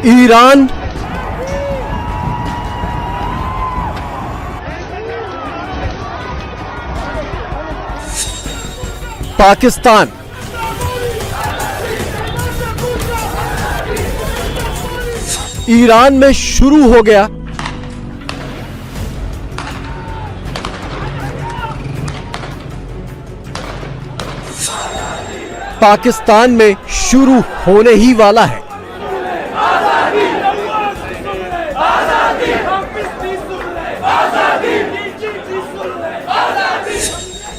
Iran Pakistan Iran में शुरू हो गया पाकिस्तान में शुरू होने ही वाला है।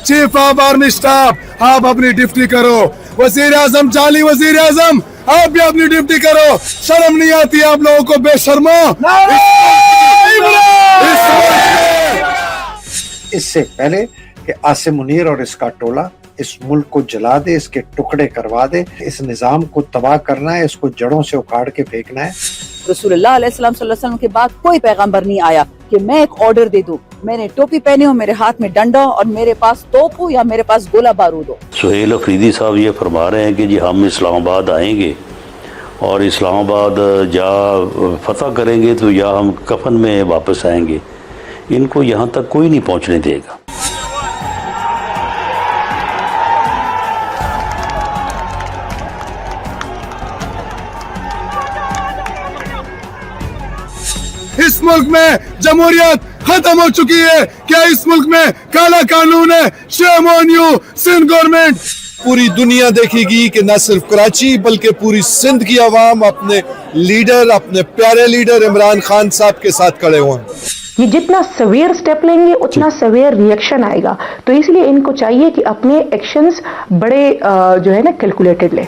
चीफ ऑफ आर्मी स्टाफ आप अपनी ड्यूटी करो। वजीर आजम जाली वजीर आजम आप भी अपनी ड्यूटी करो। शर्म नहीं आती आप लोगों को बेशर्मो। इससे पहले कि आसिम मुनीर और इसका टोला इस मुल्क को जला दे, इसके टुकड़े करवा दे, इस निजाम को तबाह करना है, इसको जड़ों से उखाड़ के फेंकना है। रसूलुल्लाह अलैहिस्सलाम सल्लल्लाहु अलैहि वसल्लम के बाद कोई पैगंबर नहीं आया कि मैं एक ऑर्डर दे दूं, मैंने टोपी पहनी हो, मेरे हाथ में डंडा और मेरे पास तोप हो या मेरे पास गोला बारूद हो। सुहेल अफरीदी साहब ये फरमा रहे हैं कि जी हम इस्लामाबाद आएंगे और इस्लामाबाद या फतह करेंगे तो या हम कफन में वापस आएंगे। इनको यहाँ तक कोई नहीं पहुँचने देगा। इस मुल्क में जमहूरियत खत्म हो चुकी है। क्या इस मुल्क में काला कानून है? Shame on you Sindh government. पूरी दुनिया देखेगी कि न सिर्फ कराची बल्कि पूरी सिंध की आवाम अपने लीडर, अपने प्यारे लीडर इमरान खान साहब के साथ खड़े हुए। ये जितना सवेयर स्टेप लेंगे उतना सवेयर रिएक्शन आएगा, तो इसलिए इनको चाहिए कि अपने एक्शंस बड़े जो है ना कैलकुलेटेड ले।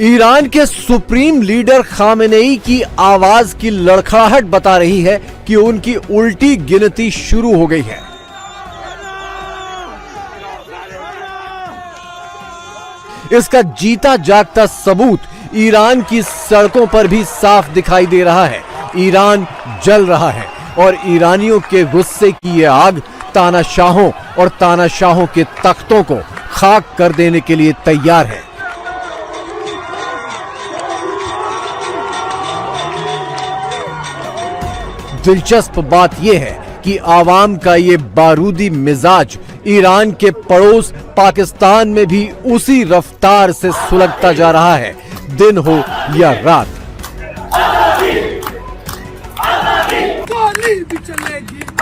ईरान के सुप्रीम लीडर खामेनेई की आवाज की लड़खड़ाहट बता रही है कि उनकी उल्टी गिनती शुरू हो गई है। इसका जीता जागता सबूत ईरान की सड़कों पर भी साफ दिखाई दे रहा है। ईरान जल रहा है और ईरानियों के गुस्से की ये आग तानाशाहों और तानाशाहों के तख्तों को खाक कर देने के लिए तैयार है। दिलचस्प बात यह है कि आवाम का ये बारूदी मिजाज ईरान के पड़ोस पाकिस्तान में भी उसी रफ्तार से सुलगता जा रहा है, दिन हो या रात।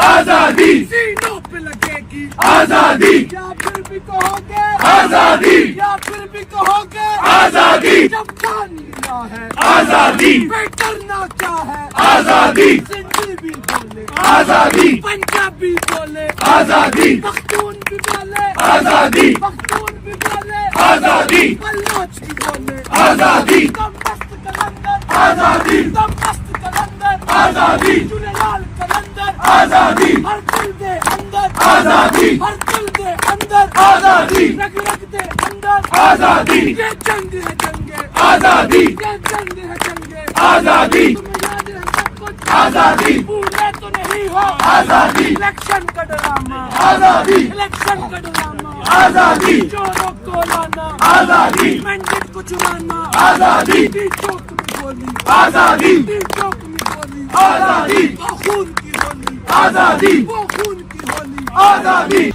आजादी सीनों पे लगेगी आजादी, या फिर भी कहोगे आजादी, या फिर भी कहोगे आजादी। जब जान मिला है आजादी, करना क्या है आजादी। सिंधी भी बोले आजादी, पंजाबी बोले आजादी, पख्तून भी बोले आजादी, पख्तून भी बोले आजादी, बलोच भी बोले आजादी, दमदस्त कलंदर आजादी, दमदस्त कलंदर आजादी, चुनेलाल कलंदर आजादी, हर दिल दे अंदर आजादी, हर दिल दे अंदर आजादी, रग रग दे अंदर आजादी। ये जंग है जंगे आजादी, ये जंग है जंगे आजादी। तुम्हें याद है सब कुछ आजादी, पूरे तो नहीं हो आजादी। इलेक्शन का ड्रामा आजादी, इलेक्शन का ड्रामा आजादी, चोरों को लाना आजादी, मैंडेट को चुराना आजादी, चौक में गोली आजादी, चौक में गोली आजादी, खून की होली आजादी, वो खून की होली आजादी।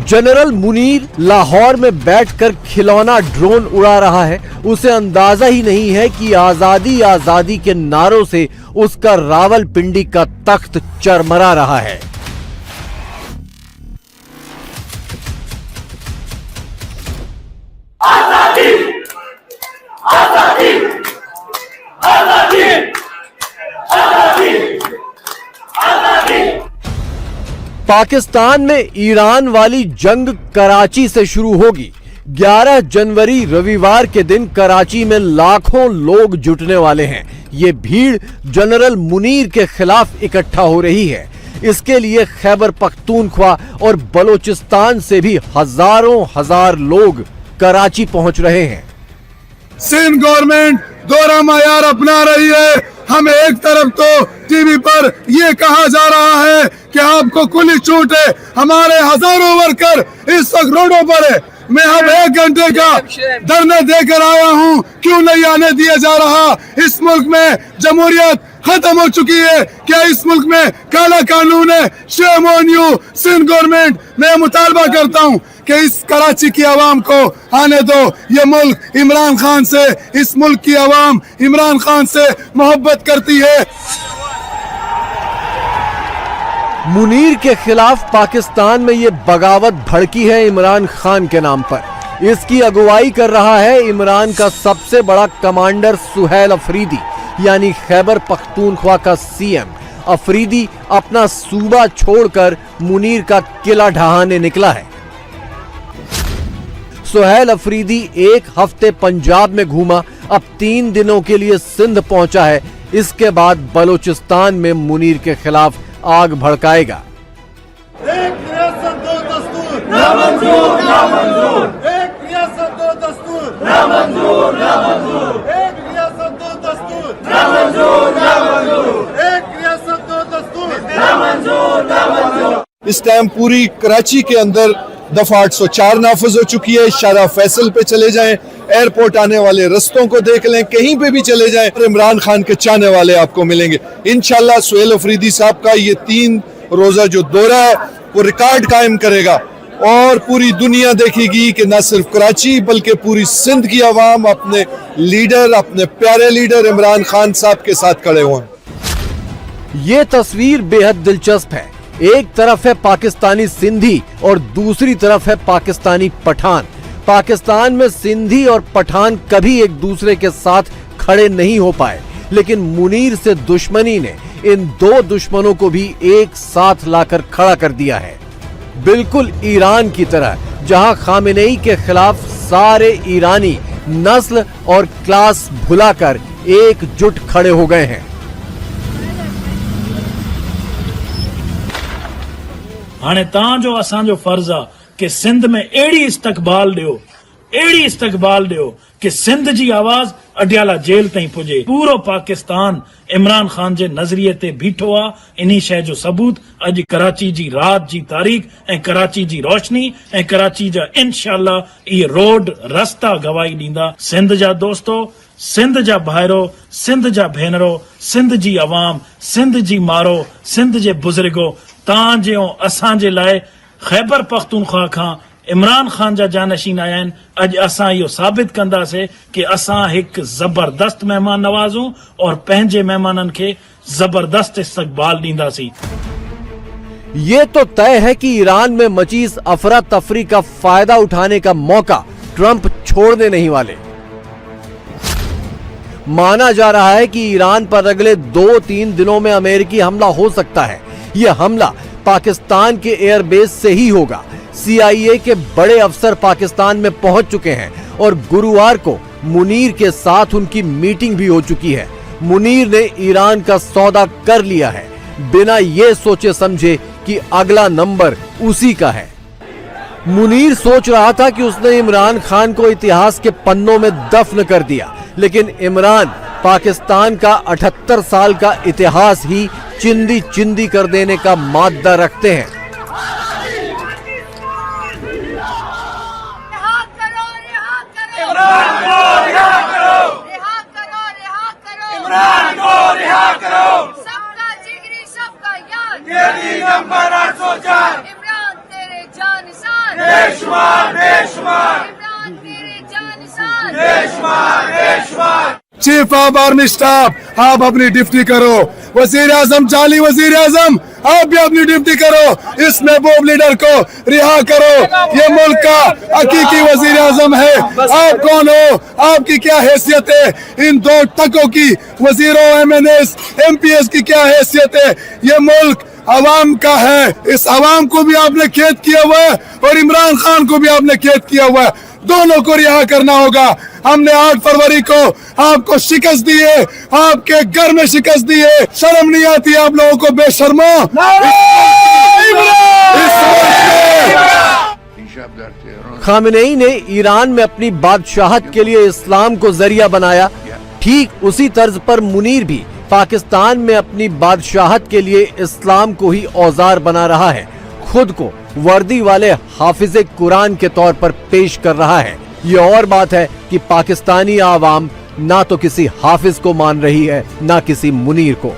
जनरल मुनीर लाहौर में बैठकर खिलौना ड्रोन उड़ा रहा है। उसे अंदाजा ही नहीं है कि आजादी आजादी के नारों से उसका रावलपिंडी का तख्त चरमरा रहा है। आजादी आजादी आजादी आजादी आजादी। पाकिस्तान में ईरान वाली जंग कराची से शुरू होगी। 11 जनवरी रविवार के दिन कराची में लाखों लोग जुटने वाले हैं। ये भीड़ जनरल मुनीर के खिलाफ इकट्ठा हो रही है। इसके लिए खैबर पख्तूनख्वा और बलोचिस्तान से भी हजारों हजार लोग कराची पहुंच रहे हैं। सिंध गवर्नमेंट दोहरा मायार अपना रही है। हमें एक तरफ तो टीवी पर ये कहा जा रहा है कि आपको खुली छूट है, हमारे हजारों वर्कर इस वक्त रोडों पर है। मैं अब 1 घंटे का धरना देकर आया हूँ, क्यों नहीं आने दिया जा रहा? इस मुल्क में जमहूरियत खत्म हो चुकी है क्या? इस मुल्क में काला कानून है? Shame on you Sindh government. मैं मुतालबा करता हूँ कि इस कराची की आवाम को आने दो। ये मुल्क इमरान खान से, इस मुल्क की आवाम इमरान खान से मोहब्बत करती है। मुनीर के खिलाफ पाकिस्तान में ये बगावत भड़की है इमरान खान के नाम पर। इसकी अगुवाई कर रहा है इमरान का सबसे बड़ा कमांडर सुहेल अफरीदी, यानी खैबर पख्तूनख्वा का सीएम। अफरीदी अपना सूबा छोड़कर मुनीर का किला ढहाने निकला है। सुहेल अफरीदी 1 हफ्ते पंजाब में घूमा, अब 3 दिनों के लिए सिंध पहुंचा है। इसके बाद बलोचिस्तान में मुनीर के खिलाफ आग भड़काएगा। एक रियासत 2 दस्तूर नामंजूर, नामंजूर। एक रियासत 2 दस्तूर नामंजूर, नामंजूर। एक रियासत 2 दस्तूर नामंजूर, नामंजूर। एक रियासत 2 दस्तूर नामंजूर, नामंजूर। इस टाइम पूरी कराची के अंदर दफा 804 नाफिज हो चुकी है। शारा फैसल पे चले जाएं, एयरपोर्ट आने वाले रस्तों को देख लें, कहीं पे भी चले जाएं, इमरान खान के चाहने वाले आपको मिलेंगे। इंशाल्लाह सुहेल अफरीदी साहब का ये 3 रोजा जो दौरा है वो रिकॉर्ड कायम करेगा और पूरी दुनिया देखेगी कि न सिर्फ कराची बल्कि पूरी सिंध की आवाम अपने लीडर, अपने प्यारे लीडर इमरान खान साहब के साथ खड़े हुए हैं। ये तस्वीर बेहद दिलचस्प है। एक तरफ है पाकिस्तानी सिंधी और दूसरी तरफ है पाकिस्तानी पठान। पाकिस्तान में सिंधी और पठान कभी एक दूसरे के साथ खड़े नहीं हो पाए, लेकिन मुनीर से दुश्मनी ने इन 2 दुश्मनों को भी एक साथ लाकर खड़ा कर दिया है। बिल्कुल ईरान की तरह, जहां खामेनेई के खिलाफ सारे ईरानी नस्ल और क्लास भुलाकर एकजुट खड़े हो गए हैं। हाणे तव्हांजो असांजो फर्ज़ आहे कि सिंध में अहिड़ी इस्तक़बाल ॾियो कि सिंध जी आवाज़ अडियाला जेल ताईं पुॼे। पूरो पाकिस्तान इमरान खान जे नज़रिए ते बीठो आहे। इन्ही शइ जो सबूत अॼु कराची जी रात जी तारीख़ ऐं कराची जी रोशनी ऐं कराची जा इंशाअल्लाह इहे रोड रस्ता गवाही ॾींदा। सिंध जा दोस्तो, सिंध जा भाइरो, सिंध जा भेनरो, सिंध जी आवाम, सिंध जी मारो, सिंध जे बुज़ुर्गो, तव्हां जो असांजे लाइ खैबर पख्तूनख्वा खां इमरान खान जा जानशीन आया आहिनि। अॼु असां इहो साबित कंदासीं कि असां हिकु ज़बरदस्त महिमान नवाज़ूं और पंहिंजे महिमाननि खे ज़बरदस्त इस्तक़बाल ॾींदासीं। ये तो तय है कि ईरान में मची इस अफरा तफरी का फायदा उठाने का मौका ट्रंप छोड़ने नहीं वाले। माना जा रहा है कि ईरान पर अगले 2-3 दिनों में अमेरिकी हमला हो सकता है। यह हमला पाकिस्तान के एयरबेस से ही होगा। CIA के बड़े अफसर पाकिस्तान में पहुंच चुके हैं और गुरुवार को मुनीर के साथ उनकी मीटिंग भी हो चुकी है। मुनीर ने ईरान का सौदा कर लिया है, बिना ये सोचे समझे कि अगला नंबर उसी का है। मुनीर सोच रहा था कि उसने इमरान खान को इतिहास के पन्नों में दफन कर दिया, लेकिन इमरान पाकिस्तान का 78 साल का इतिहास ही चिंदी चिंदी कर देने का मादा रखते हैं। सबका जिगरी सबका याद नंबर 804 इमरान तेरे जानसान बेशुमार बेशुमार इमरान तेरे जानसान बेशुमार बेशुमार। चीफ ऑफ आर्मी स्टाफ आप अपनी ड्यूटी करो। वजीर आजम, जाली वजीर आजम, आप भी अपनी ड्यूटी करो। इस महबूब लीडर को रिहा करो। ये मुल्क का हकीकी वजीर आजम है। आप कौन हो? आपकी क्या हैसियत है? इन 2 टकों की वजीरों, MNS, MPS की क्या हैसियत है? ये मुल्क अवाम का है। इस अवाम को भी आपने कैद किया हुआ है और इमरान खान को भी आपने कैद किया हुआ है। दोनों को रिहा करना होगा। हमने 8 फरवरी को आपको शिकस्त दी है, आपके घर में शिकस्त दी है। शर्म नहीं आती आप लोगों को? बेशर्मो। खामेनेई ने ईरान में अपनी बादशाहत के लिए इस्लाम को जरिया बनाया ठीक उसी तर्ज पर मुनीर भी पाकिस्तान में अपनी बादशाहत के लिए इस्लाम को ही औजार बना रहा है। खुद को वर्दी वाले हाफिज कुरान के तौर पर पेश कर रहा है। ये और बात है कि पाकिस्तानी आवाम ना तो किसी हाफिज को मान रही है, ना किसी मुनीर को।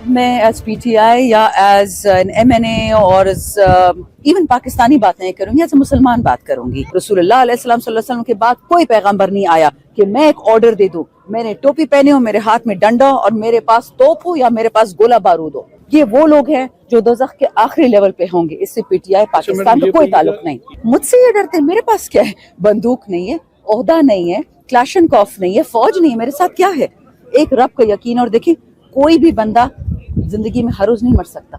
मैं एज PTI या एज एन MNA और इवन पाकिस्तानी बात नहीं करूंगी, एज मुसलमान बात करूंगी। रसूलुल्लाह अलैहि वसल्लम के बाद कोई पैगंबर नहीं आया कि मैं एक ऑर्डर दे दूं, मैंने टोपी पहने हो, मेरे हाथ में डंडा और मेरे पास तोप हो या मेरे पास गोला बारूद हो। ये वो लोग हैं जो दोज़ख के आखिरी लेवल पे होंगे। इससे PTI पाकिस्तान का कोई ताल्लुक नहीं। मुझसे ये डरते, मेरे पास क्या है? बंदूक नहीं है, ओहदा नहीं है, क्लाशनकॉफ नहीं है, फौज नहीं है, मेरे साथ क्या है? एक रब का यकीन। और देखिए, कोई भी बंदा जिंदगी में हर रोज नहीं मर सकता।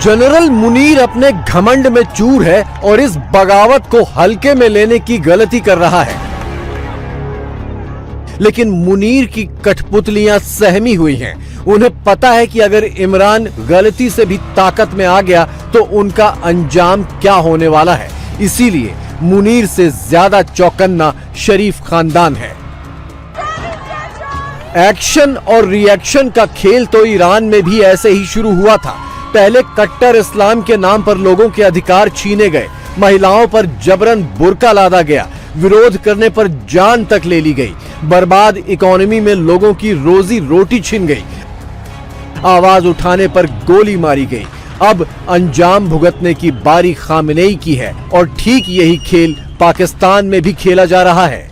जनरल मुनीर अपने घमंड में चूर है और इस बगावत को हल्के में लेने की गलती कर रहा है। लेकिन मुनीर की कठपुतलियां सहमी हुई हैं। उन्हें पता है कि अगर इमरान गलती से भी ताकत में आ गया तो उनका अंजाम क्या होने वाला है। इसीलिए मुनीर से ज्यादा चौकन्ना शरीफ खानदान है। एक्शन और रिएक्शन का खेल तो ईरान में भी ऐसे ही शुरू हुआ था। पहले कट्टर इस्लाम के नाम पर लोगों के अधिकार छीने गए, महिलाओं पर जबरन बुर्का लादा गया, विरोध करने पर जान तक ले ली गई, बर्बाद इकोनॉमी में लोगों की रोजी रोटी छिन गई, आवाज उठाने पर गोली मारी गई। अब अंजाम भुगतने की बारी खामनेई की है और ठीक यही खेल पाकिस्तान में भी खेला जा रहा है।